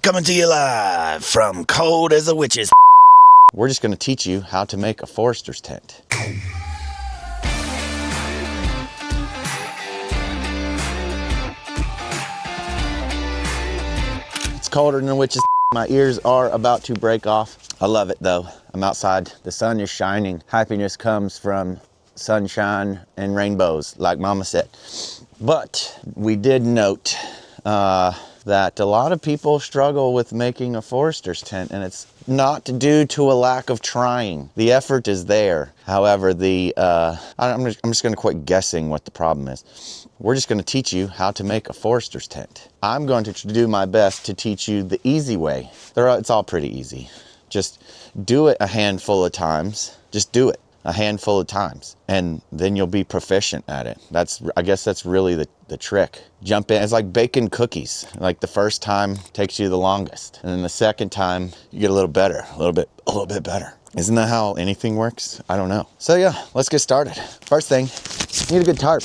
Coming to you live from cold as a witch's. We're just going to teach you how to make a Forrester's tent. It's colder than a witch's. My ears are about to break off. I love it though. I'm outside. The sun is shining. Happiness comes from sunshine and rainbows, like Mama said. But we did note that a lot of people struggle with making a Forrester's tent, and it's not due to a lack of trying. The effort is there. However, I'm just going to quit guessing what the problem is. We're just going to teach you how to make a Forrester's tent. I'm going to do my best to teach you the easy way. It's all pretty easy. Just do it a handful of times. Just do it a handful of times, and then you'll be proficient at it. I guess that's really the trick. Jump in. It's like baking cookies. Like the first time takes you the longest, and then the second time you get a little better, a little bit better. Isn't that how anything works? I don't know. So yeah, let's get started. First thing, you need a good tarp.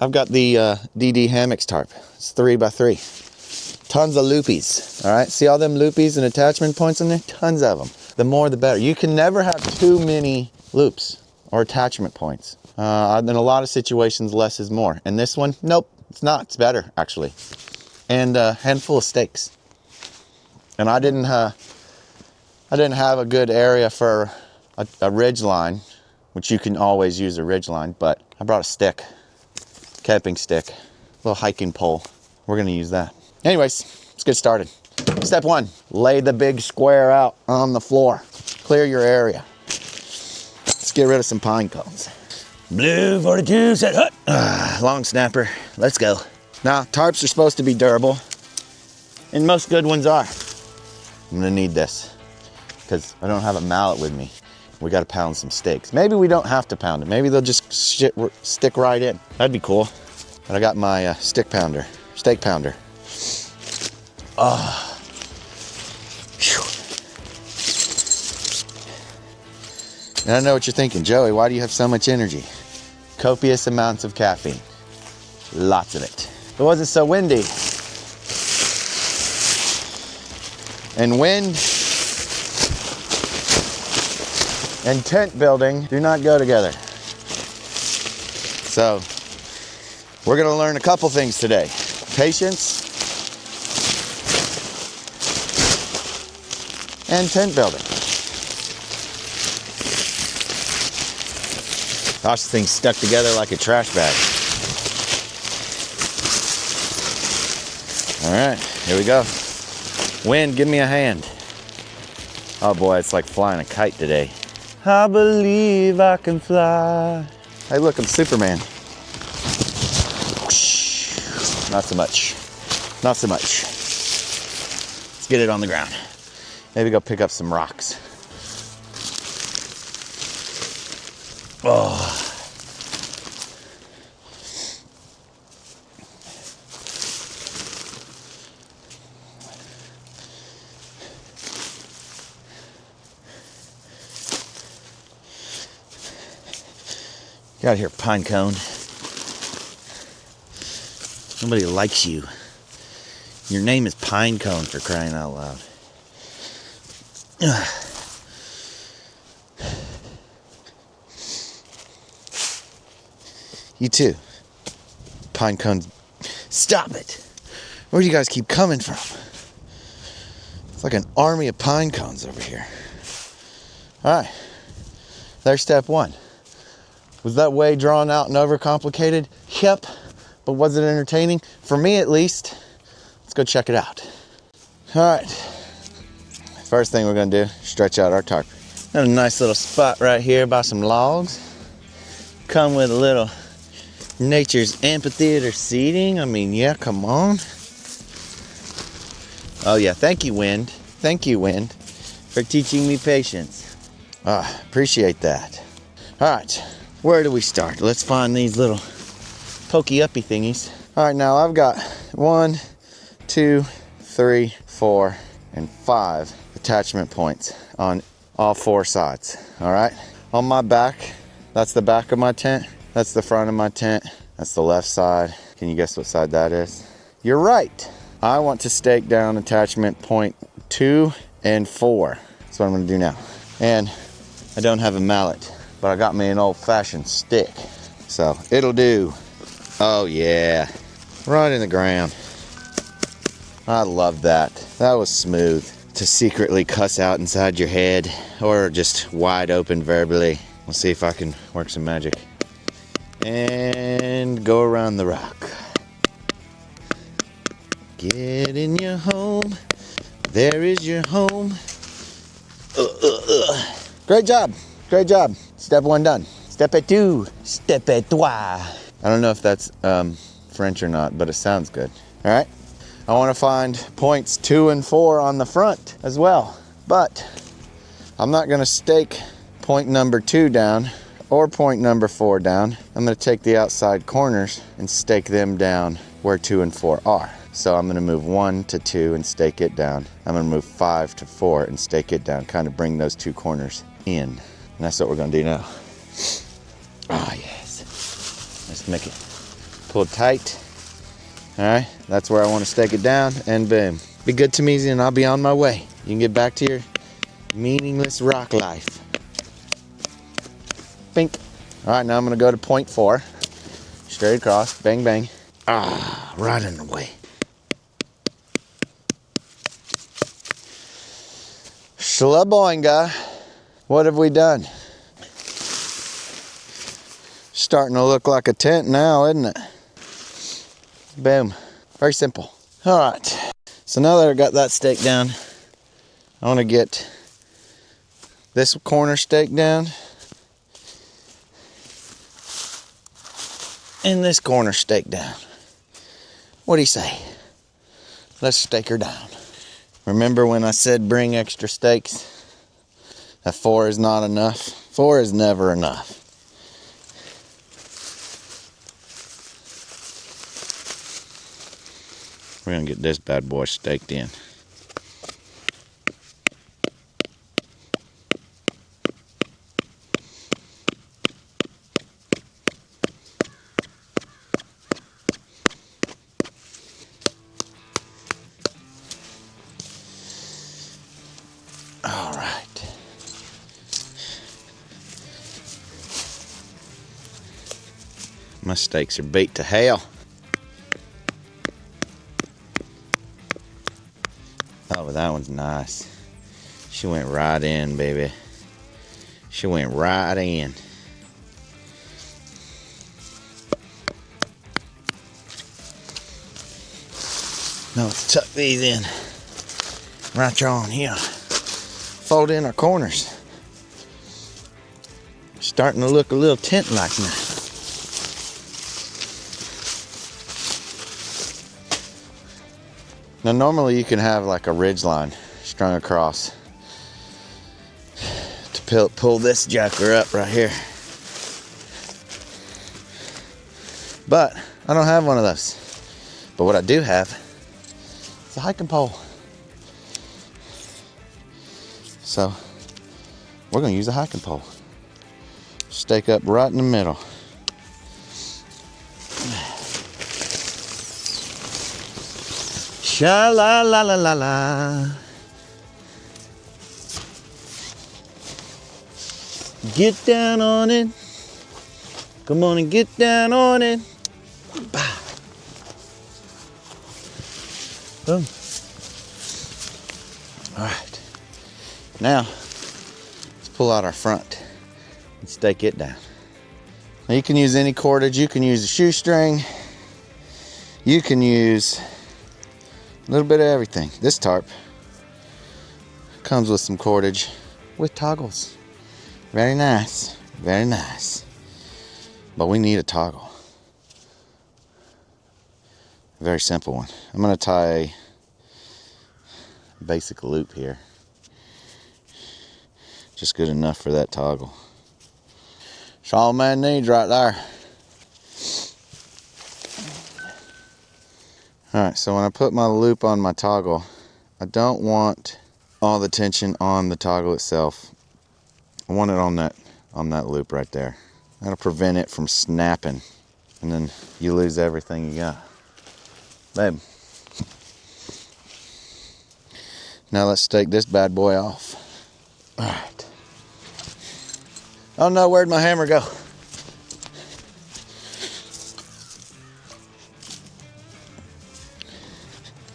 I've got the DDHammocks tarp. It's 3x3. Tons of loopies. All right, see all them loopies and attachment points in there? Tons of them. The more the better. You can never have too many loops or attachment points. In a lot of situations, less is more. And this one, nope, it's not. It's better, actually. And a handful of stakes. And I didn't have a good area for a Ridgeline, which you can always use a Ridgeline, but I brought a stick, camping stick, little hiking pole. We're gonna use that. Anyways, let's get started. Step one, lay the big square out on the floor. Clear your area. Let's get rid of some pine cones. Blue 42 set hut. Long snapper, let's go. Now, tarps are supposed to be durable, and most good ones are. I'm gonna need this, because I don't have a mallet with me. We gotta pound some stakes. Maybe we don't have to pound it. Maybe they'll just stick right in. That'd be cool. But I got my steak pounder. Oh. And I know what you're thinking, Joey, why do you have so much energy? Copious amounts of caffeine. Lots of it. It wasn't so windy. And wind and tent building do not go together. So, we're gonna learn a couple things today. Patience and tent building. Gosh, this thing's stuck together like a trash bag. All right, here we go. Wind, give me a hand. Oh boy, it's like flying a kite today. I believe I can fly. Hey look, I'm Superman. Not so much. Not so much. Let's get it on the ground. Maybe go pick up some rocks. Oh. Get out of here, pine cone. Nobody likes you. Your name is Pine Cone, for crying out loud. You too. Pine Cone. Stop it! Where do you guys keep coming from? It's like an army of pine cones over here. Alright. There's step one. Was that way drawn out and overcomplicated? Yep. But was it entertaining? For me, at least. Let's go check it out. All right. First thing we're gonna do, stretch out our tarp. Got a nice little spot right here by some logs. Come with a little nature's amphitheater seating. I mean, yeah, come on. Oh yeah, thank you, wind. Thank you, wind, for teaching me patience. Appreciate that. All right, where do we start? Let's find these little pokey uppy thingies. All right, now I've got 1, 2, 3, 4, and 5 attachment points on all 4 sides. All right, on my back, that's the back of my tent. That's the front of my tent. That's the left side. Can you guess what side that is? You're right. I want to stake down attachment point 2 and 4. That's what I'm gonna do now. And I don't have a mallet, but I got me an old-fashioned stick. So it'll do. Oh yeah, right in the ground. I love that. That was smooth. To secretly cuss out inside your head or just wide open verbally. We'll see if I can work some magic. And go around the rock. Get in your home. There is your home. Great job. Great job. Step 1 done. Step 2. Step 3. I don't know if that's French or not, but it sounds good. All right. I want to find points 2 and 4 on the front as well. But I'm not going to stake point number 2 down or point number 4 down. I'm going to take the outside corners and stake them down where 2 and 4 are. So I'm going to move 1 to 2 and stake it down. I'm going to move 5 to 4 and stake it down. Kind of bring those 2 corners in. And that's what we're going to do now. Ah, yes. Let's make it pull tight. All right, that's where I want to stake it down, and boom. Be good to me and I'll be on my way. You can get back to your meaningless rock life. Bink. All right, now I'm gonna go to point 4. Straight across, bang, bang. Ah, right in the way. Schlaboinga. What have we done? Starting to look like a tent now, isn't it? Boom. Very simple. All right. So now that I got that stake down, I want to get this corner stake down and this corner stake down. What do you say? Let's stake her down. Remember when I said bring extra stakes? That 4 is not enough. 4 is never enough. We're gonna get this bad boy staked in. All right. My stakes are beat to hell. Oh, that one's nice. She went right in, baby. She went right in. Now let's tuck these in. Right on here. Fold in our corners. Starting to look a little tent-like now. Now normally you can have like a ridgeline strung across to pull this jacker up right here. But I don't have one of those. But what I do have is a hiking pole. So we're gonna use a hiking pole. Stake up right in the middle. Sha la la la la la. Get down on it. Come on and get down on it. Bah. Boom. All right. Now, let's pull out our front and stake it down. Now you can use any cordage. You can use a shoestring. You can use a little bit of everything. This tarp comes with some cordage with toggles. Very nice, very nice. But we need a toggle. A very simple one. I'm gonna tie a basic loop here. Just good enough for that toggle. That's all man needs right there. Alright, so when I put my loop on my toggle, I don't want all the tension on the toggle itself. I want it on that loop right there. That'll prevent it from snapping, and then you lose everything you got. Babe. Now let's stake this bad boy off. All right. Oh no, where'd my hammer go?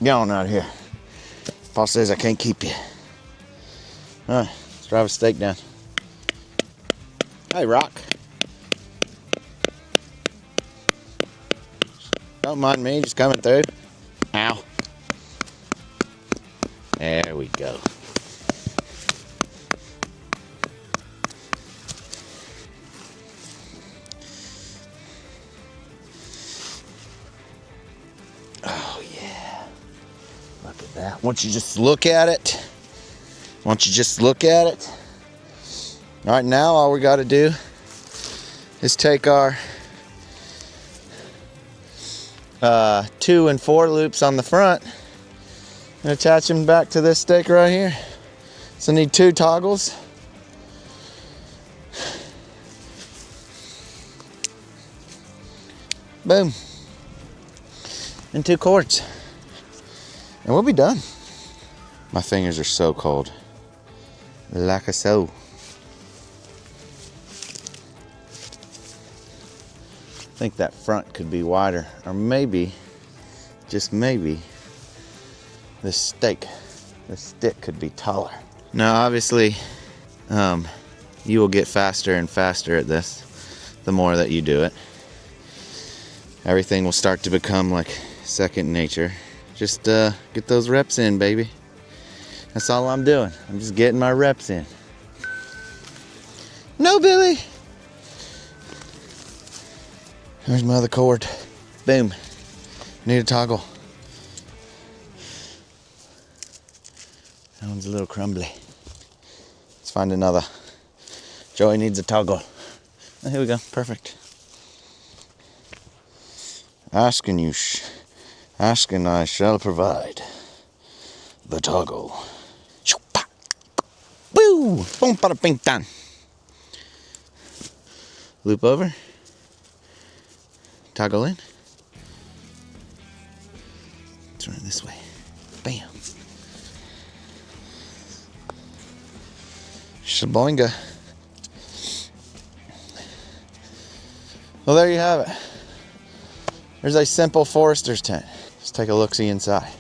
Get on out of here. Paul says I can't keep you. All right, let's drive a stake down. Hey, Rock. Don't mind me just coming through. Ow. There we go. Oh yeah. Look at that. Once you just look at it. Once you just look at it. All right, now all we got to do is take our 2 and 4 loops on the front and attach them back to this stake right here. So I need 2 toggles. Boom. And 2 cords. And we'll be done. My fingers are so cold. Like a so. I think that front could be wider, or maybe, just maybe, this stick could be taller. Now obviously, you will get faster and faster at this the more that you do it. Everything will start to become like second nature. Just get those reps in, baby. That's all I'm doing. I'm just getting my reps in. No, Billy. There's my other cord. Boom. Need a toggle. That one's a little crumbly. Let's find another. Joey needs a toggle. Oh, here we go. Perfect. Ask and I shall provide the toggle. Woo! Boom, bada, bing, done. Loop over. Toggle in. Let's run it this way. Bam. Shaboinga. Well, there you have it. There's a simple Forrester's tent. Let's take a look-see inside.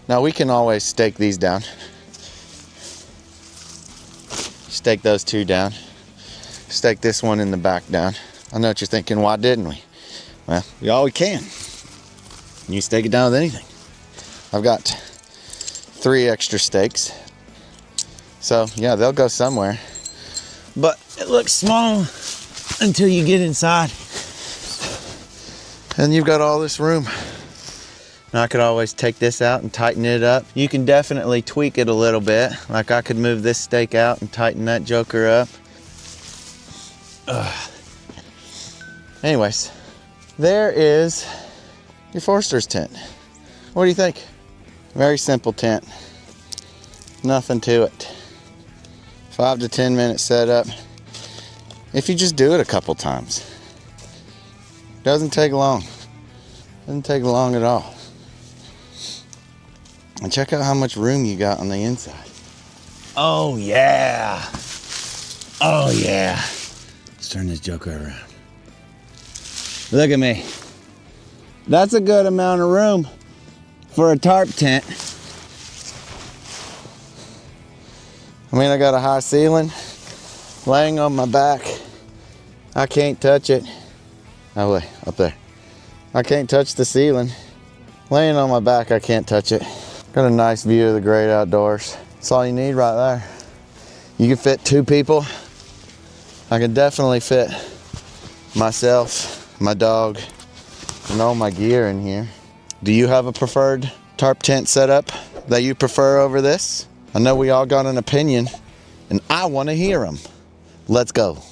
Now we can always stake these down. Stake those 2 down. Stake this one in the back down. I know what you're thinking, why didn't we? Well, we all we can. You stake it down with anything. I've got 3 extra stakes. So yeah, they'll go somewhere. But it looks small until you get inside. And you've got all this room. Now I could always take this out and tighten it up. You can definitely tweak it a little bit. Like I could move this stake out and tighten that joker up. Anyways, there is your Forrester's tent. What do you think? Very simple tent. Nothing to it. 5 to 10 minute setup. If you just do it a couple times. Doesn't take long. Doesn't take long at all. And check out how much room you got on the inside. Oh yeah. Oh yeah. Let's turn this joker around. Look at me. That's a good amount of room for a tarp tent. I mean, I got a high ceiling, laying on my back. I can't touch it. Oh wait, up there. I can't touch the ceiling. Laying on my back, I can't touch it. Got a nice view of the great outdoors. That's all you need right there. You can fit 2 people. I can definitely fit myself, my dog, and all my gear in here. Do you have a preferred tarp tent setup that you prefer over this? I know we all got an opinion, and I want to hear them. Let's go.